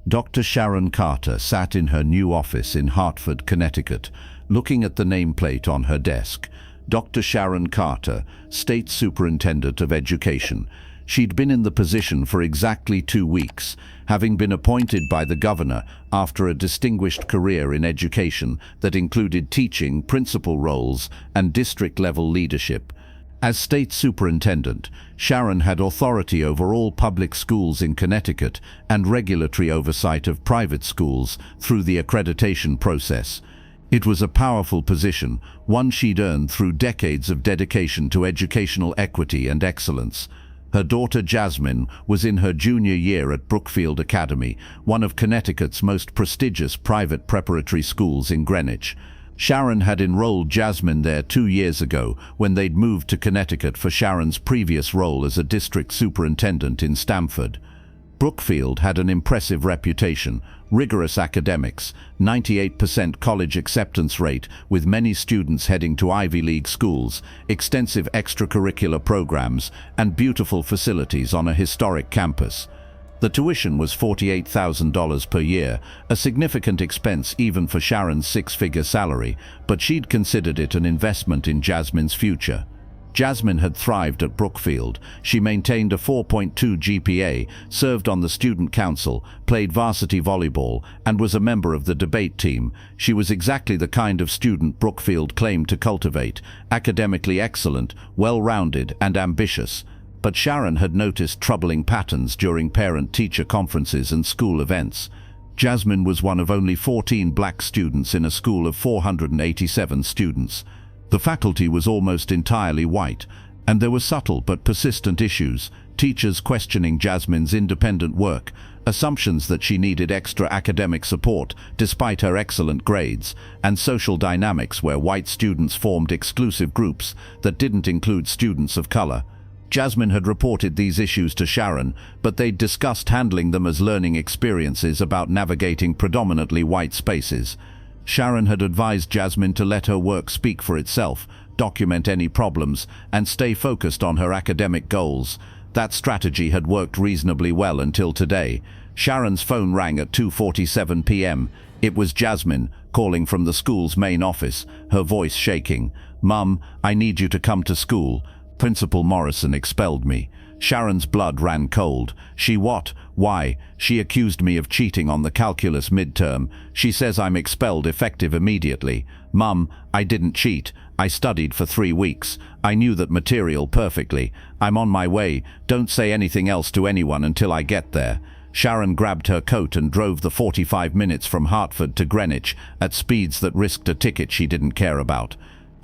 Dr. Sharon Carter sat in her new office in Hartford, Connecticut, looking at the nameplate on her desk. Dr. Sharon Carter, State Superintendent of Education. She'd been in the position for exactly 2 weeks, having been appointed by the governor after a distinguished career in education that included teaching, principal roles, and district-level leadership. As state superintendent, Sharon had authority over all public schools in Connecticut and regulatory oversight of private schools through the accreditation process. It was a powerful position, one she'd earned through decades of dedication to educational equity and excellence. Her daughter Jasmine was in her junior year at Brookfield Academy, one of Connecticut's most prestigious private preparatory schools in Greenwich. Sharon had enrolled Jasmine there 2 years ago when they'd moved to Connecticut for Sharon's previous role as a district superintendent in Stamford. Brookfield had an impressive reputation, rigorous academics, 98% college acceptance rate with many students heading to Ivy League schools, extensive extracurricular programs, and beautiful facilities on a historic campus. The tuition was $48,000 per year, a significant expense even for Sharon's 6-figure salary, but she'd considered it an investment in Jasmine's future. Jasmine had thrived at Brookfield. She maintained a 4.2 GPA, served on the student council, played varsity volleyball, and was a member of the debate team. She was exactly the kind of student Brookfield claimed to cultivate, academically excellent, well-rounded, and ambitious. But Sharon had noticed troubling patterns during parent-teacher conferences and school events. Jasmine was one of only 14 black students in a school of 487 students. The faculty was almost entirely white, and there were subtle but persistent issues, teachers questioning Jasmine's independent work, assumptions that she needed extra academic support despite her excellent grades, and social dynamics where white students formed exclusive groups that didn't include students of color. Jasmine had reported these issues to Sharon, but they'd discussed handling them as learning experiences about navigating predominantly white spaces. Sharon had advised Jasmine to let her work speak for itself, document any problems, and stay focused on her academic goals. That strategy had worked reasonably well until today. Sharon's phone rang at 2:47 p.m. It was Jasmine, calling from the school's main office, her voice shaking. "Mum, I need you to come to school. Principal Morrison expelled me." Sharon's blood ran cold. "She what? Why? She accused me of cheating on the calculus midterm. She says I'm expelled effective immediately." "Mum, I didn't cheat. I studied for 3 weeks. I knew that material perfectly. I'm on my way. Don't say anything else to anyone until I get there." Sharon grabbed her coat and drove the 45 minutes from Hartford to Greenwich at speeds that risked a ticket she didn't care about.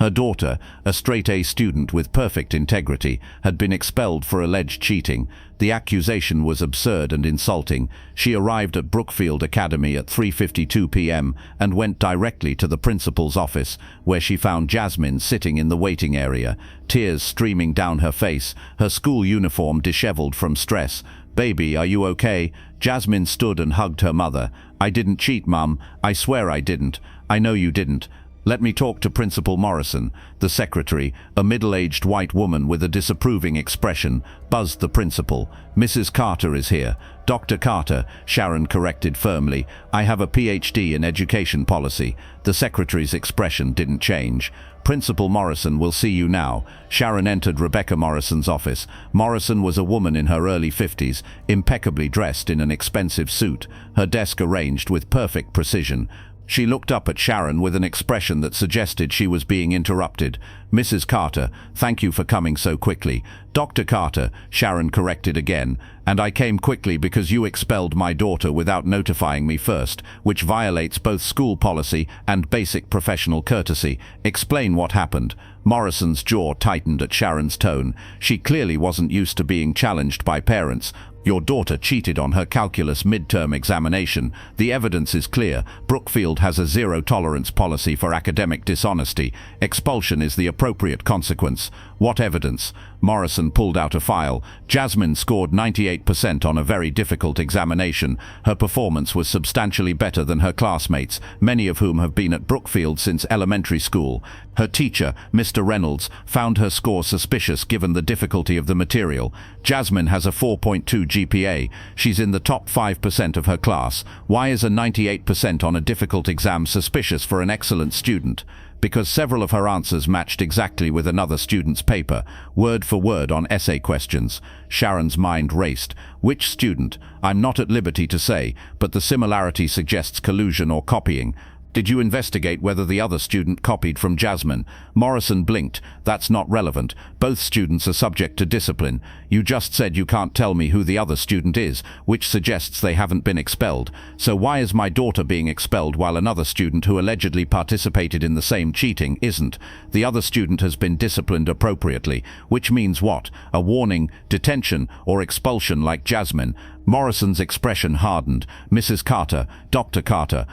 Her daughter, a straight-A student with perfect integrity, had been expelled for alleged cheating. The accusation was absurd and insulting. She arrived at Brookfield Academy at 3:52 p.m. and went directly to the principal's office, where she found Jasmine sitting in the waiting area, tears streaming down her face, her school uniform disheveled from stress. "Baby, are you okay?" Jasmine stood and hugged her mother. "I didn't cheat, Mum. I swear I didn't." "I know you didn't. Let me talk to Principal Morrison." The secretary, a middle-aged white woman with a disapproving expression, buzzed the principal. "Mrs. Carter is here." "Dr. Carter," Sharon corrected firmly. "I have a PhD in education policy." The secretary's expression didn't change. "Principal Morrison will see you now." Sharon entered Rebecca Morrison's office. Morrison was a woman in her early 50s, impeccably dressed in an expensive suit, her desk arranged with perfect precision. She looked up at Sharon with an expression that suggested she was being interrupted. "Mrs. Carter, thank you for coming so quickly." "Dr. Carter," Sharon corrected again, "and I came quickly because you expelled my daughter without notifying me first, which violates both school policy and basic professional courtesy. Explain what happened." Morrison's jaw tightened at Sharon's tone. She clearly wasn't used to being challenged by parents. "Your daughter cheated on her calculus midterm examination. The evidence is clear. Brookfield has a zero-tolerance policy for academic dishonesty. Expulsion is the appropriate consequence." "What evidence?" Morrison pulled out a file. "Jasmine scored 98% on a very difficult examination. Her performance was substantially better than her classmates, many of whom have been at Brookfield since elementary school. Her teacher, Mr. Reynolds, found her score suspicious given the difficulty of the material. Jasmine has a 4.2 GPA. She's in the top 5% of her class. Why is a 98% on a difficult exam suspicious for an excellent student? Because several of her answers matched exactly with another student's paper, word for word on essay questions. Sharon's mind raced. Which student? I'm not at liberty to say, but the similarity suggests collusion or copying. Did you investigate whether the other student copied from Jasmine? Morrison blinked. That's not relevant. Both students are subject to discipline. You just said you can't tell me who the other student is, which suggests they haven't been expelled. So why is my daughter being expelled while another student who allegedly participated in the same cheating isn't? The other student has been disciplined appropriately, which means what? A warning, detention, or expulsion like Jasmine? Morrison's expression hardened. Mrs. Carter, Dr. Carter,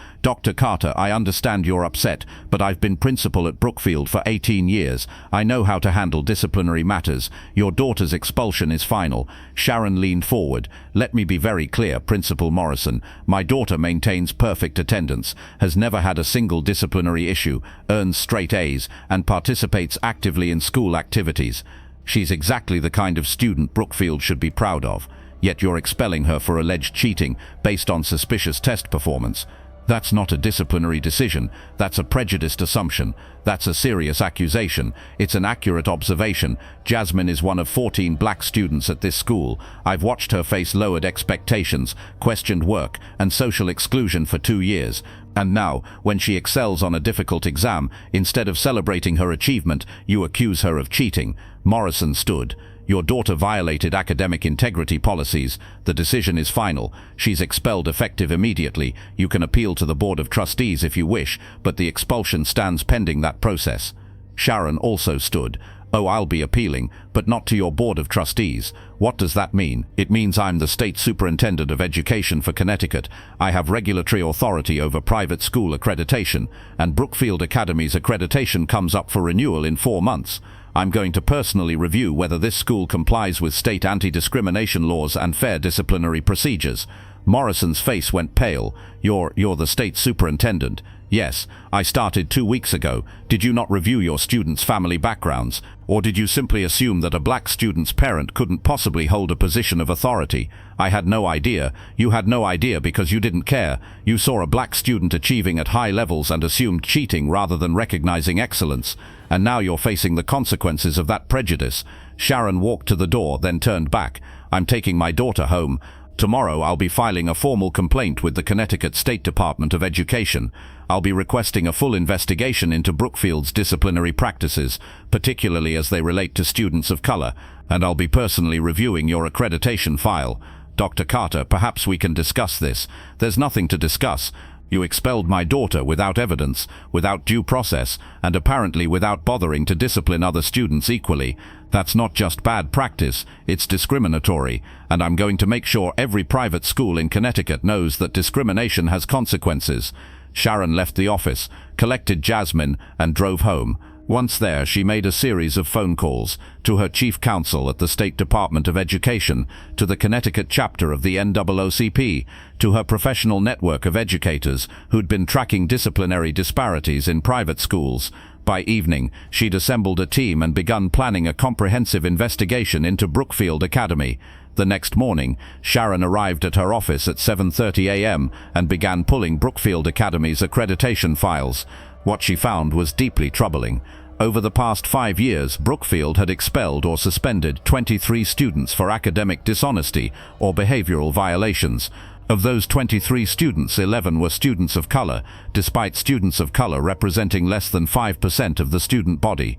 I understand you're upset, but I've been principal at Brookfield for 18 years. I know how to handle disciplinary matters. Your daughter's expulsion is final. Sharon leaned forward. Let me be very clear, Principal Morrison. My daughter maintains perfect attendance, has never had a single disciplinary issue, earns straight A's, and participates actively in school activities. She's exactly the kind of student Brookfield should be proud of. Yet you're expelling her for alleged cheating based on suspicious test performance. That's not a disciplinary decision. That's a prejudiced assumption. That's a serious accusation. It's an accurate observation. Jasmine is one of 14 black students at this school. I've watched her face lowered expectations, questioned work, and social exclusion for 2 years. And now, when she excels on a difficult exam, instead of celebrating her achievement, you accuse her of cheating. Morrison stood. Your daughter violated academic integrity policies. The decision is final. She's expelled effective immediately. You can appeal to the Board of Trustees if you wish, but the expulsion stands pending that process. Sharon also stood. Oh, I'll be appealing, but not to your Board of Trustees. What does that mean? It means I'm the State Superintendent of Education for Connecticut. I have regulatory authority over private school accreditation, and Brookfield Academy's accreditation comes up for renewal in 4 months. I'm going to personally review whether this school complies with state anti-discrimination laws and fair disciplinary procedures. Morrison's face went pale. You're the state superintendent. Yes, I started 2 weeks ago. Did you not review your students' family backgrounds? Or did you simply assume that a black student's parent couldn't possibly hold a position of authority? I had no idea. You had no idea because you didn't care. You saw a black student achieving at high levels and assumed cheating rather than recognizing excellence. And now you're facing the consequences of that prejudice. Sharon walked to the door, then turned back. I'm taking my daughter home. Tomorrow I'll be filing a formal complaint with the Connecticut State Department of Education. I'll be requesting a full investigation into Brookfield's disciplinary practices, particularly as they relate to students of color, and I'll be personally reviewing your accreditation file. Dr. Carter, perhaps we can discuss this. There's nothing to discuss. You expelled my daughter without evidence, without due process, and apparently without bothering to discipline other students equally. That's not just bad practice, it's discriminatory, and I'm going to make sure every private school in Connecticut knows that discrimination has consequences. Sharon left the office, collected Jasmine, and drove home. Once there, she made a series of phone calls to her chief counsel at the State Department of Education, to the Connecticut chapter of the NAACP, to her professional network of educators who'd been tracking disciplinary disparities in private schools. By evening, she'd assembled a team and begun planning a comprehensive investigation into Brookfield Academy. The next morning, Sharon arrived at her office at 7:30 a.m. and began pulling Brookfield Academy's accreditation files. What she found was deeply troubling. Over the past 5 years, Brookfield had expelled or suspended 23 students for academic dishonesty or behavioral violations. Of those 23 students, 11 were students of color, despite students of color representing less than 5% of the student body.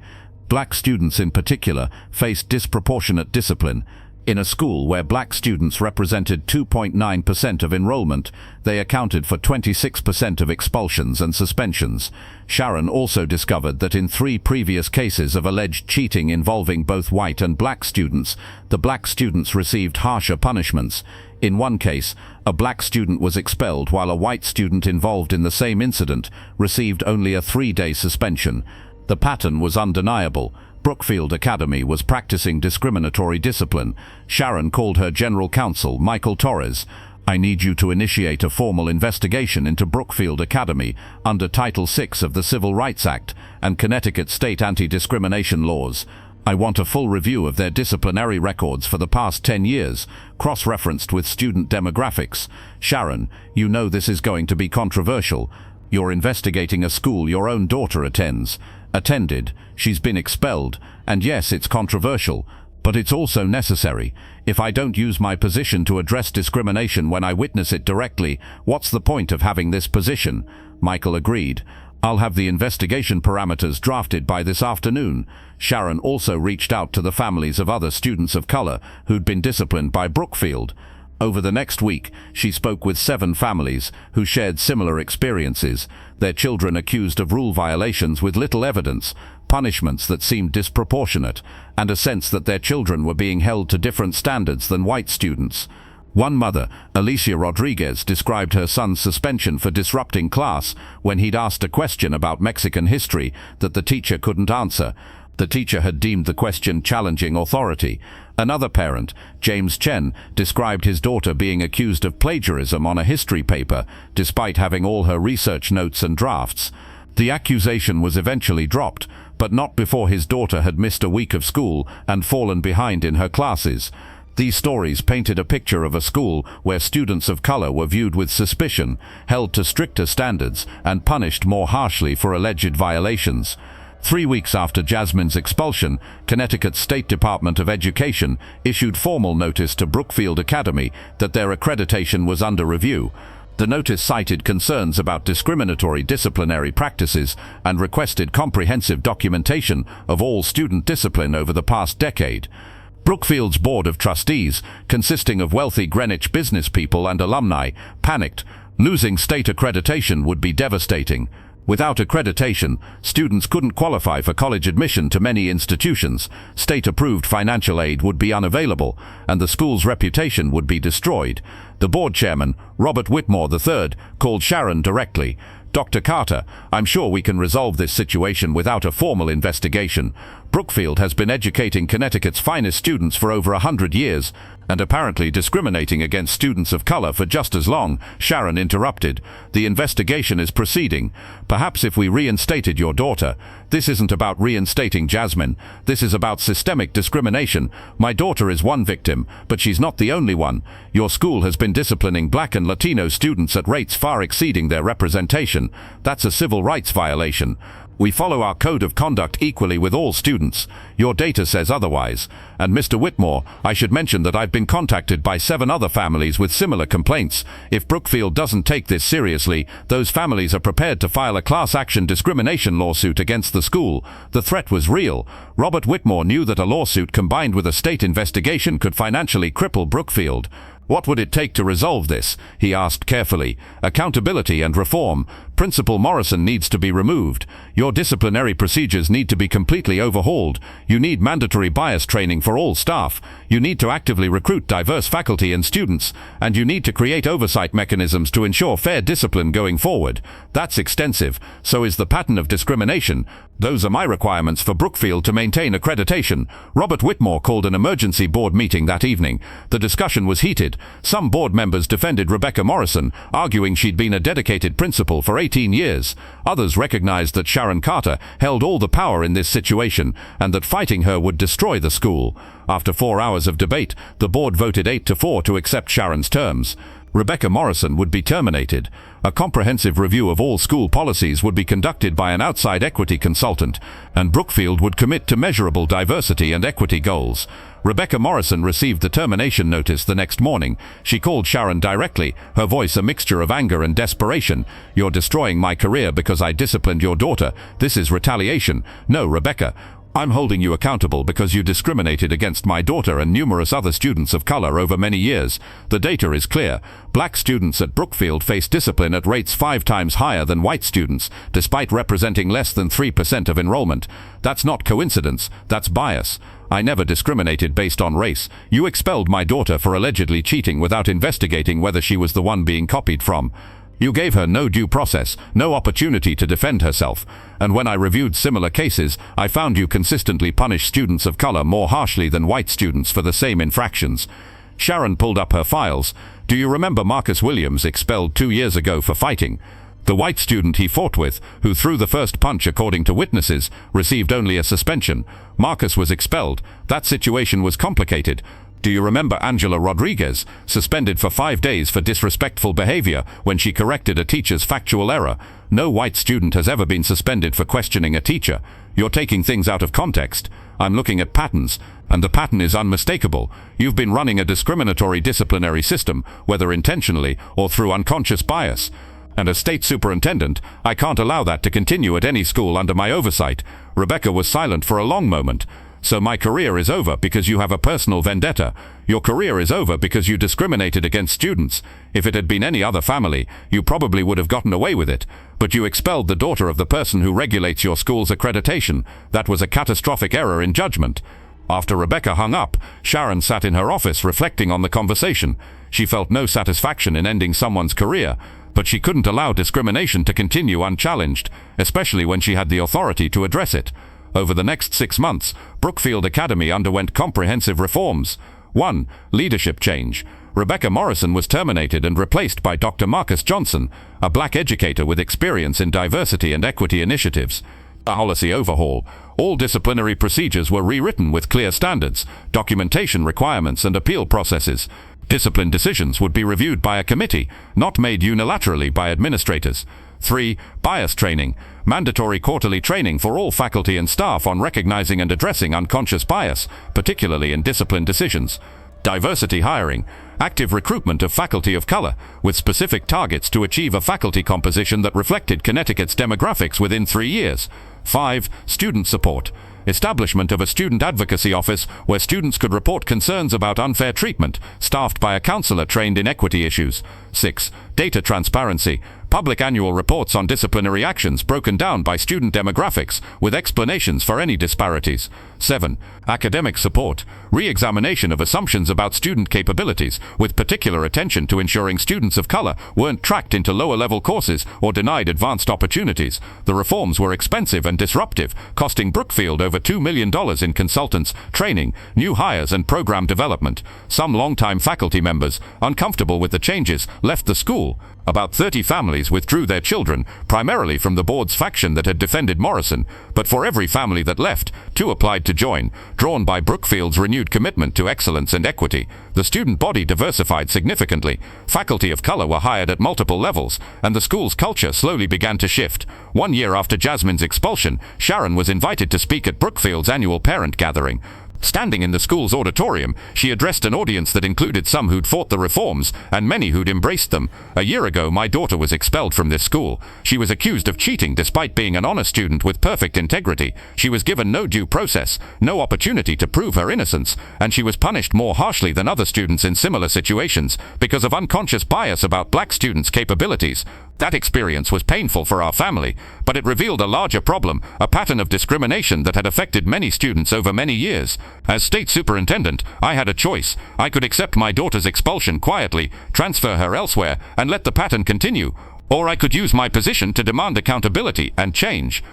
Black students in particular faced disproportionate discipline. In a school where black students represented 2.9% of enrollment, they accounted for 26% of expulsions and suspensions. Sharon also discovered that in 3 previous cases of alleged cheating involving both white and black students, the black students received harsher punishments. In one case, a black student was expelled while a white student involved in the same incident received only a 3-day suspension. The pattern was undeniable. Brookfield Academy was practicing discriminatory discipline. Sharon called her general counsel, Michael Torres. I need you to initiate a formal investigation into Brookfield Academy under Title VI of the Civil Rights Act and Connecticut state anti-discrimination laws. I want a full review of their disciplinary records for the past 10 years, cross-referenced with student demographics. Sharon, you know this is going to be controversial. You're investigating a school your own daughter attended. She's been expelled, and yes, it's controversial, but it's also necessary. If I don't use my position to address discrimination when I witness it directly, what's the point of having this position? Michael agreed. I'll have the investigation parameters drafted by this afternoon. Sharon also reached out to the families of other students of color who'd been disciplined by Brookfield. Over the next week, she spoke with 7 families who shared similar experiences, their children accused of rule violations with little evidence, punishments that seemed disproportionate, and a sense that their children were being held to different standards than white students. One mother, Alicia Rodriguez, described her son's suspension for disrupting class when he'd asked a question about Mexican history that the teacher couldn't answer. The teacher had deemed the question challenging authority. Another parent, James Chen, described his daughter being accused of plagiarism on a history paper, despite having all her research notes and drafts. The accusation was eventually dropped, but not before his daughter had missed a week of school and fallen behind in her classes. These stories painted a picture of a school where students of color were viewed with suspicion, held to stricter standards, and punished more harshly for alleged violations. 3 weeks after Jasmine's expulsion, Connecticut's State Department of Education issued formal notice to Brookfield Academy that their accreditation was under review. The notice cited concerns about discriminatory disciplinary practices and requested comprehensive documentation of all student discipline over the past decade. Brookfield's Board of Trustees, consisting of wealthy Greenwich business people and alumni, panicked. Losing state accreditation would be devastating. Without accreditation, students couldn't qualify for college admission to many institutions, state-approved financial aid would be unavailable, and the school's reputation would be destroyed. The board chairman, Robert Whitmore III, called Sharon directly. Dr. Carter, I'm sure we can resolve this situation without a formal investigation. Brookfield has been educating Connecticut's finest students for over 100 years, and apparently discriminating against students of color for just as long. Sharon interrupted. The investigation is proceeding. Perhaps if we reinstated your daughter. This isn't about reinstating Jasmine. This is about systemic discrimination. My daughter is one victim, but she's not the only one. Your school has been disciplining Black and Latino students at rates far exceeding their representation. That's a civil rights violation. We follow our code of conduct equally with all students. Your data says otherwise. And Mr. Whitmore, I should mention that I've been contacted by 7 other families with similar complaints. If Brookfield doesn't take this seriously, those families are prepared to file a class action discrimination lawsuit against the school. The threat was real. Robert Whitmore knew that a lawsuit combined with a state investigation could financially cripple Brookfield. What would it take to resolve this? He asked carefully. Accountability and reform. Principal Morrison needs to be removed. Your disciplinary procedures need to be completely overhauled. You need mandatory bias training for all staff. You need to actively recruit diverse faculty and students. And you need to create oversight mechanisms to ensure fair discipline going forward. That's extensive. So is the pattern of discrimination. Those are my requirements for Brookfield to maintain accreditation. Robert Whitmore called an emergency board meeting that evening. The discussion was heated. Some board members defended Rebecca Morrison, arguing she'd been a dedicated principal for 18 years. Others recognized that Sharon Carter held all the power in this situation and that fighting her would destroy the school. After 4 hours of debate, the board voted 8-4 to accept Sharon's terms. Rebecca Morrison would be terminated. A comprehensive review of all school policies would be conducted by an outside equity consultant, and Brookfield would commit to measurable diversity and equity goals. Rebecca Morrison received the termination notice the next morning. She called Sharon directly, her voice a mixture of anger and desperation. "You're destroying my career because I disciplined your daughter. This is retaliation. No, Rebecca. I'm holding you accountable because you discriminated against my daughter and numerous other students of color over many years. The data is clear. Black students at Brookfield face discipline at rates 5 times higher than white students, despite representing less than 3% of enrollment. That's not coincidence, that's bias. I never discriminated based on race. You expelled my daughter for allegedly cheating without investigating whether she was the one being copied from. You gave her no due process, no opportunity to defend herself. And when I reviewed similar cases, I found you consistently punish students of color more harshly than white students for the same infractions." Sharon pulled up her files. "Do you remember Marcus Williams expelled 2 years ago for fighting?" The white student he fought with, who threw the first punch according to witnesses, received only a suspension. Marcus was expelled. That situation was complicated. Do you remember Angela Rodriguez, suspended for 5 days for disrespectful behavior when she corrected a teacher's factual error? No white student has ever been suspended for questioning a teacher. You're taking things out of context. I'm looking at patterns, and the pattern is unmistakable. You've been running a discriminatory disciplinary system, whether intentionally or through unconscious bias. And as state superintendent, I can't allow that to continue at any school under my oversight. Rebecca was silent for a long moment. So my career is over because you have a personal vendetta. Your career is over because you discriminated against students. If it had been any other family, you probably would have gotten away with it. But you expelled the daughter of the person who regulates your school's accreditation. That was a catastrophic error in judgment. After Rebecca hung up, Sharon sat in her office reflecting on the conversation. She felt no satisfaction in ending someone's career, but she couldn't allow discrimination to continue unchallenged, especially when she had the authority to address it. Over the next 6 months, Brookfield Academy underwent comprehensive reforms. 1. Leadership change. Rebecca Morrison was terminated and replaced by Dr. Marcus Johnson, a black educator with experience in diversity and equity initiatives. A policy overhaul. All disciplinary procedures were rewritten with clear standards, documentation requirements, and appeal processes. Discipline decisions would be reviewed by a committee, not made unilaterally by administrators. 3. Bias training. Mandatory quarterly training for all faculty and staff on recognizing and addressing unconscious bias, particularly in discipline decisions. Diversity hiring. Active recruitment of faculty of color, with specific targets to achieve a faculty composition that reflected Connecticut's demographics within 3 years. 5. Student support. Establishment of a student advocacy office where students could report concerns about unfair treatment, staffed by a counselor trained in equity issues. 6. Data transparency. Public annual reports on disciplinary actions broken down by student demographics, with explanations for any disparities. 7. Academic support. Re-examination of assumptions about student capabilities, with particular attention to ensuring students of color weren't tracked into lower-level courses or denied advanced opportunities. The reforms were expensive and disruptive, costing Brookfield over $2 million in consultants, training, new hires, and program development. Some longtime faculty members, uncomfortable with the changes, left the school. About 30 families withdrew their children, primarily from the board's faction that had defended Morrison, but for every family that left, 2 applied to join, drawn by Brookfield's renewed commitment to excellence and equity. The student body diversified significantly. Faculty of color were hired at multiple levels, and the school's culture slowly began to shift. 1 year after Jasmine's expulsion, Sharon was invited to speak at Brookfield's annual parent gathering. Standing in the school's auditorium, she addressed an audience that included some who'd fought the reforms and many who'd embraced them. "A year ago, my daughter was expelled from this school. She was accused of cheating despite being an honor student with perfect integrity. She was given no due process, no opportunity to prove her innocence, and she was punished more harshly than other students in similar situations because of unconscious bias about black students' capabilities. That experience was painful for our family, but it revealed a larger problem, a pattern of discrimination that had affected many students over many years. As state superintendent, I had a choice. I could accept my daughter's expulsion quietly, transfer her elsewhere, and let the pattern continue. Or I could use my position to demand accountability and change."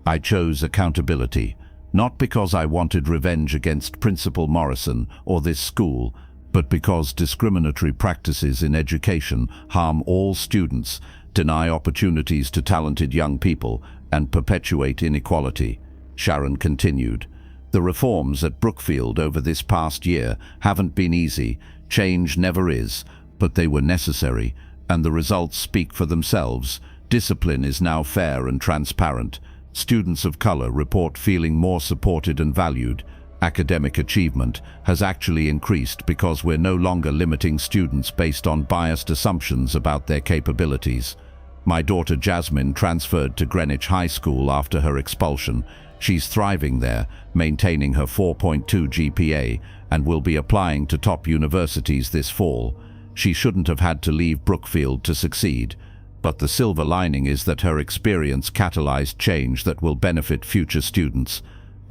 I chose accountability, not because I wanted revenge against Principal Morrison or this school, but because discriminatory practices in education harm all students, deny opportunities to talented young people, and perpetuate inequality. Sharon continued. The reforms at Brookfield over this past year haven't been easy. Change never is, but they were necessary, and the results speak for themselves. Discipline is now fair and transparent. Students of color report feeling more supported and valued. Academic achievement has actually increased because we're no longer limiting students based on biased assumptions about their capabilities. My daughter Jasmine transferred to Greenwich High School after her expulsion. She's thriving there, maintaining her 4.2 GPA, and will be applying to top universities this fall. She shouldn't have had to leave Brookfield to succeed, but the silver lining is that her experience catalyzed change that will benefit future students.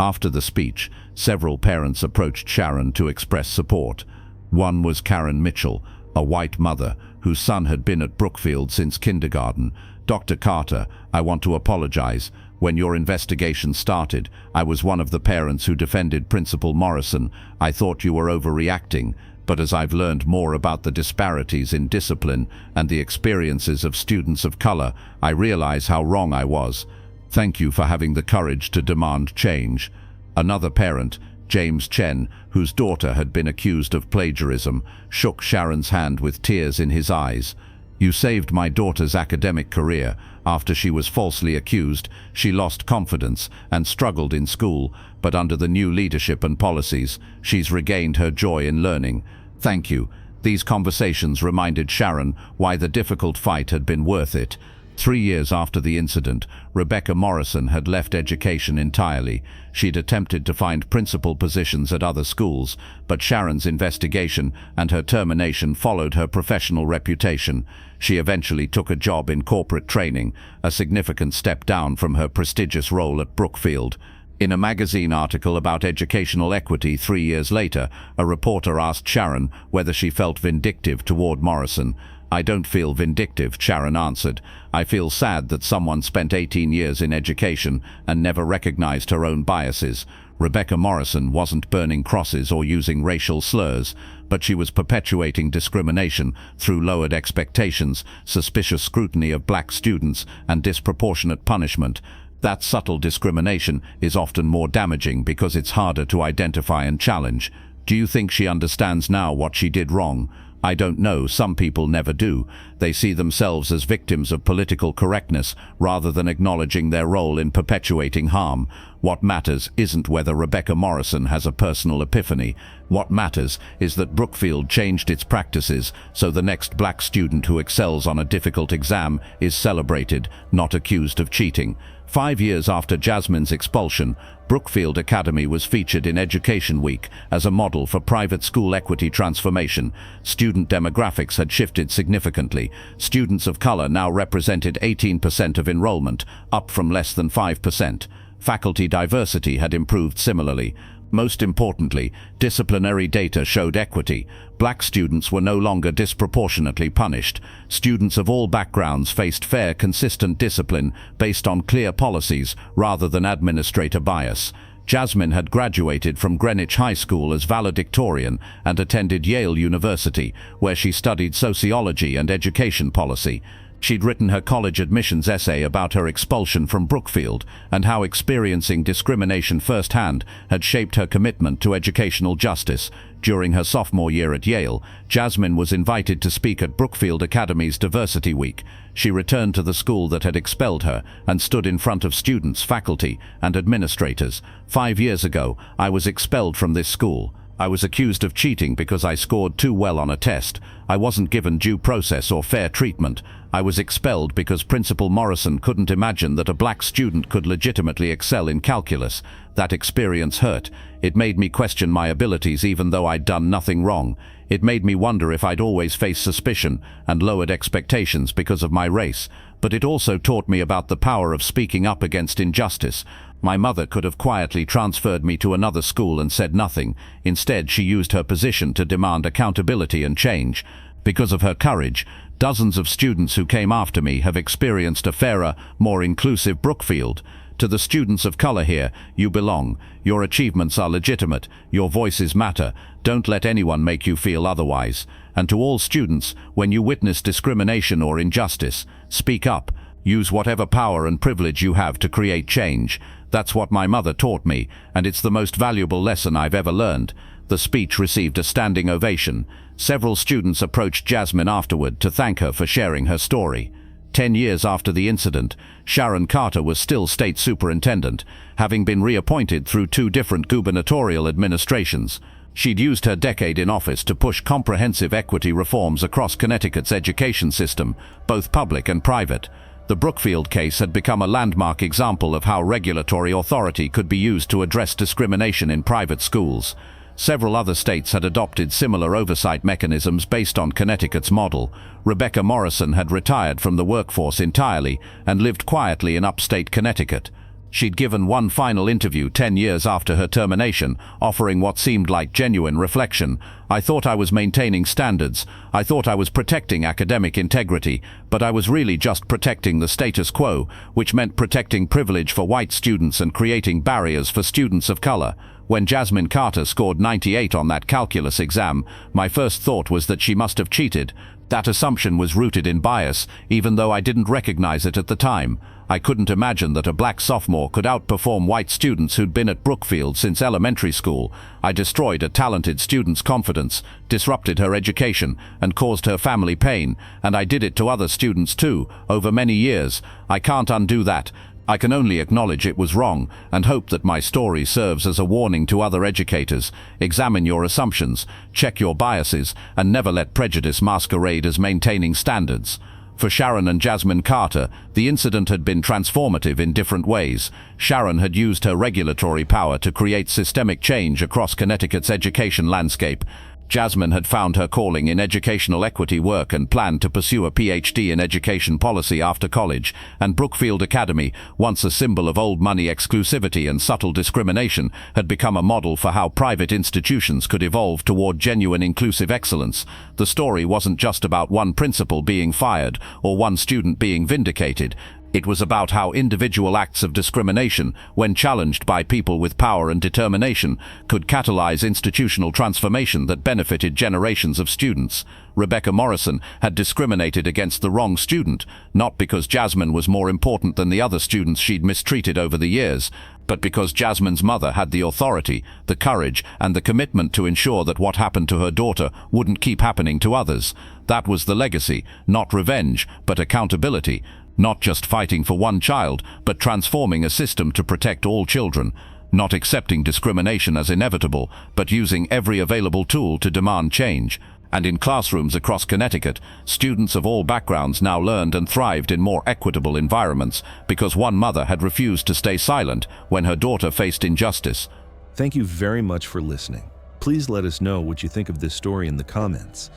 After the speech, several parents approached Sharon to express support. One was Karen Mitchell, a white mother whose son had been at Brookfield since kindergarten. "Dr. Carter, I want to apologize. When your investigation started, I was one of the parents who defended Principal Morrison. I thought you were overreacting, but as I've learned more about the disparities in discipline and the experiences of students of color, I realize how wrong I was. Thank you for having the courage to demand change." Another parent, James Chen, whose daughter had been accused of plagiarism, shook Sharon's hand with tears in his eyes. "You saved my daughter's academic career. After she was falsely accused, she lost confidence and struggled in school, but under the new leadership and policies, she's regained her joy in learning. Thank you." These conversations reminded Sharon why the difficult fight had been worth it. 3 years after the incident, Rebecca Morrison had left education entirely. She'd attempted to find principal positions at other schools, but Sharon's investigation and her termination followed her professional reputation. She eventually took a job in corporate training, a significant step down from her prestigious role at Brookfield. In a magazine article about educational equity 3 years later, a reporter asked Sharon whether she felt vindictive toward Morrison. "I don't feel vindictive," Sharon answered. "I feel sad that someone spent 18 years in education and never recognized her own biases." Rebecca Morrison wasn't burning crosses or using racial slurs, but she was perpetuating discrimination through lowered expectations, suspicious scrutiny of black students, and disproportionate punishment. That subtle discrimination is often more damaging because it's harder to identify and challenge. Do you think she understands now what she did wrong? I don't know. Some people never do. They see themselves as victims of political correctness rather than acknowledging their role in perpetuating harm. What matters isn't whether Rebecca Morrison has a personal epiphany. What matters is that Brookfield changed its practices so the next black student who excels on a difficult exam is celebrated, not accused of cheating. 5 years after Jasmine's expulsion, Brookfield Academy was featured in Education Week as a model for private school equity transformation. Student demographics had shifted significantly. Students of color now represented 18% of enrollment, up from less than 5%. Faculty diversity had improved similarly. Most importantly, disciplinary data showed equity. Black students were no longer disproportionately punished. Students of all backgrounds faced fair, consistent discipline based on clear policies rather than administrator bias. Jasmine had graduated from Greenwich High School as valedictorian and attended Yale University, where she studied sociology and education policy. She'd written her college admissions essay about her expulsion from Brookfield and how experiencing discrimination firsthand had shaped her commitment to educational justice. During her sophomore year at Yale, Jasmine was invited to speak at Brookfield Academy's Diversity Week. She returned to the school that had expelled her and stood in front of students, faculty, and administrators. 5 years ago, I was expelled from this school. I was accused of cheating because I scored too well on a test. I wasn't given due process or fair treatment. I was expelled because Principal Morrison couldn't imagine that a black student could legitimately excel in calculus. That experience hurt. It made me question my abilities even though I'd done nothing wrong. It made me wonder if I'd always face suspicion and lowered expectations because of my race. But it also taught me about the power of speaking up against injustice. My mother could have quietly transferred me to another school and said nothing. Instead, she used her position to demand accountability and change. Because of her courage, dozens of students who came after me have experienced a fairer, more inclusive Brookfield. To the students of color here, you belong. Your achievements are legitimate. Your voices matter. Don't let anyone make you feel otherwise. And to all students, when you witness discrimination or injustice, speak up. Use whatever power and privilege you have to create change. That's what my mother taught me, and it's the most valuable lesson I've ever learned. The speech received a standing ovation. Several students approached Jasmine afterward to thank her for sharing her story. 10 years after the incident, Sharon Carter was still state superintendent, having been reappointed through 2 different gubernatorial administrations. She'd used her decade in office to push comprehensive equity reforms across Connecticut's education system, both public and private. The Brookfield case had become a landmark example of how regulatory authority could be used to address discrimination in private schools. Several other states had adopted similar oversight mechanisms based on Connecticut's model. Rebecca Morrison had retired from the workforce entirely and lived quietly in upstate Connecticut. She'd given one final interview 10 years after her termination, offering what seemed like genuine reflection. I thought I was maintaining standards. I thought I was protecting academic integrity, but I was really just protecting the status quo, which meant protecting privilege for white students and creating barriers for students of color. When Jasmine Carter scored 98 on that calculus exam, my first thought was that she must have cheated. That assumption was rooted in bias, even though I didn't recognize it at the time. I couldn't imagine that a black sophomore could outperform white students who'd been at Brookfield since elementary school. I destroyed a talented student's confidence, disrupted her education, and caused her family pain, and I did it to other students too, over many years. I can't undo that. I can only acknowledge it was wrong and hope that my story serves as a warning to other educators. Examine your assumptions, check your biases, and never let prejudice masquerade as maintaining standards. For Sharon and Jasmine Carter, the incident had been transformative in different ways. Sharon had used her regulatory power to create systemic change across Connecticut's education landscape. Jasmine had found her calling in educational equity work and planned to pursue a PhD in education policy after college, and Brookfield Academy, once a symbol of old money exclusivity and subtle discrimination, had become a model for how private institutions could evolve toward genuine inclusive excellence. The story wasn't just about one principal being fired or one student being vindicated. It was about how individual acts of discrimination, when challenged by people with power and determination, could catalyze institutional transformation that benefited generations of students. Rebecca Morrison had discriminated against the wrong student, not because Jasmine was more important than the other students she'd mistreated over the years, but because Jasmine's mother had the authority, the courage, and the commitment to ensure that what happened to her daughter wouldn't keep happening to others. That was the legacy, not revenge, but accountability. Not just fighting for one child, but transforming a system to protect all children. Not accepting discrimination as inevitable, but using every available tool to demand change. And in classrooms across Connecticut, students of all backgrounds now learned and thrived in more equitable environments because one mother had refused to stay silent when her daughter faced injustice. Thank you very much for listening. Please let us know what you think of this story in the comments.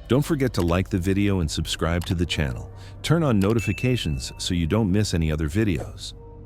Don't forget to like the video and subscribe to the channel. Turn on notifications so you don't miss any other videos.